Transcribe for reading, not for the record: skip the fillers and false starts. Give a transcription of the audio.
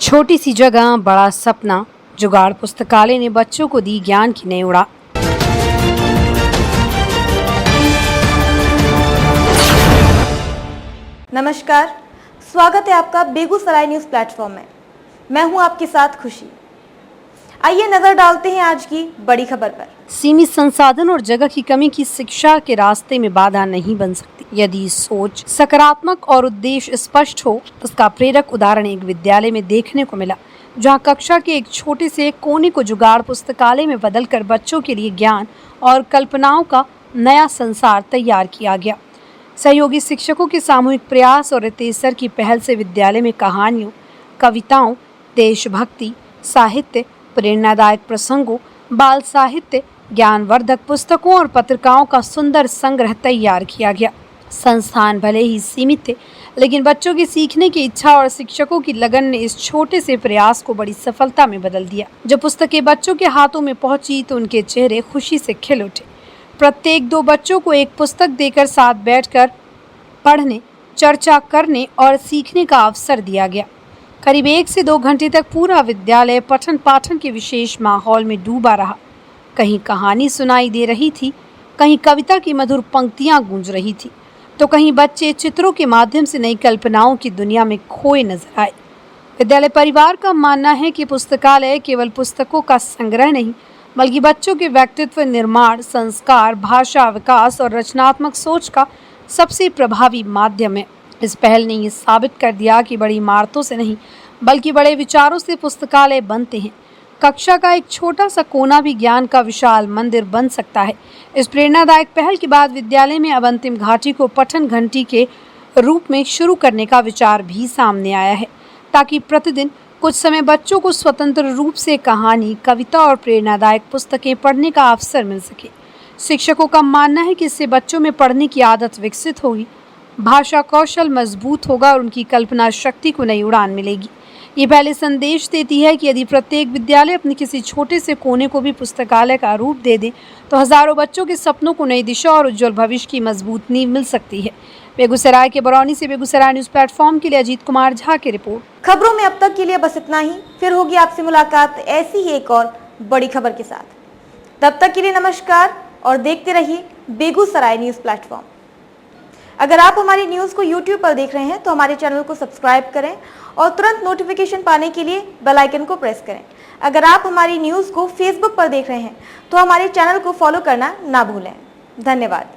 छोटी सी जगह बड़ा सपना, जुगाड़ पुस्तकालय ने बच्चों को दी ज्ञान की नई उड़ान। नमस्कार, स्वागत है आपका बेगूसराय न्यूज़ प्लेटफॉर्म में। मैं हूं आपके साथ खुशी। आइए नजर डालते हैं आज की बड़ी खबर पर। सीमित संसाधन और जगह की कमी की शिक्षा के रास्ते में बाधा नहीं बन सकती। यदि सोच सकारात्मक और उद्देश्य स्पष्ट हो, उसका प्रेरक उदाहरण एक विद्यालय में देखने को मिला, जहां कक्षा के एक छोटे से कोने को जुगाड़ पुस्तकालय में बदलकर बच्चों के लिए ज्ञान और कल्पनाओं का नया संसार तैयार किया गया। सहयोगी शिक्षकों के सामूहिक प्रयास और रितेश सर की पहल से विद्यालय में कहानियों, कविताओं, देशभक्ति, साहित्य, प्रेरणादायक प्रसंगों, बाल साहित्य, ज्ञानवर्धक पुस्तकों और पत्रिकाओं का सुंदर संग्रह तैयार किया गया। संस्थान भले ही सीमित थे, लेकिन बच्चों की सीखने की इच्छा और शिक्षकों की लगन ने इस छोटे से प्रयास को बड़ी सफलता में बदल दिया। जब पुस्तकें बच्चों के हाथों में पहुंची तो उनके चेहरे खुशी से खिल उठे। प्रत्येक 2 बच्चों को एक पुस्तक देकर साथ बैठकर पढ़ने, चर्चा करने और सीखने का अवसर दिया गया। करीब 1 से 2 घंटे तक पूरा विद्यालय पठन पाठन के विशेष माहौल में डूबा रहा। कहीं कहानी सुनाई दे रही थी, कहीं कविता की मधुर पंक्तियां गूंज रही थी, तो कहीं बच्चे चित्रों के माध्यम से नई कल्पनाओं की दुनिया में खोए नजर आए। विद्यालय परिवार का मानना है कि पुस्तकालय केवल पुस्तकों का संग्रह नहीं, बल्कि बच्चों के व्यक्तित्व निर्माण, संस्कार, भाषा विकास और रचनात्मक सोच का सबसे प्रभावी माध्यम है। इस पहल ने ये साबित कर दिया कि बड़ी इमारतों से नहीं, बल्कि बड़े विचारों से पुस्तकालय बनते हैं। कक्षा का एक छोटा सा कोना भी ज्ञान का विशाल मंदिर बन सकता है। इस प्रेरणादायक पहल के बाद विद्यालय में अब अंतिम घाटी को पठन घंटी के रूप में शुरू करने का विचार भी सामने आया है, ताकि प्रतिदिन कुछ समय बच्चों को स्वतंत्र रूप से कहानी, कविता और प्रेरणादायक पुस्तकें पढ़ने का अवसर मिल सके। शिक्षकों का मानना है कि इससे बच्चों में पढ़ने की आदत विकसित होगी, भाषा कौशल मजबूत होगा और उनकी कल्पना शक्ति को नई उड़ान मिलेगी। ये पहले संदेश देती है कि यदि प्रत्येक विद्यालय अपने किसी छोटे से कोने को भी पुस्तकालय का रूप दे दे, तो हजारों बच्चों के सपनों को नई दिशा और उज्जवल भविष्य की मजबूत नींव मिल सकती है। बेगूसराय के बरौनी से बेगूसराय न्यूज़ प्लेटफॉर्म के लिए अजीत कुमार झा की रिपोर्ट। खबरों में अब तक के लिए बस इतना ही। फिर होगी आपसे मुलाकात ऐसी ही एक और बड़ी खबर के साथ। तब तक के लिए नमस्कार और देखते रहिए बेगूसराय न्यूज़ प्लेटफॉर्म। अगर आप हमारी न्यूज़ को YouTube पर देख रहे हैं तो हमारे चैनल को सब्सक्राइब करें और तुरंत नोटिफिकेशन पाने के लिए बेल आइकन को प्रेस करें। अगर आप हमारी न्यूज़ को Facebook पर देख रहे हैं तो हमारे चैनल को फॉलो करना ना भूलें। धन्यवाद।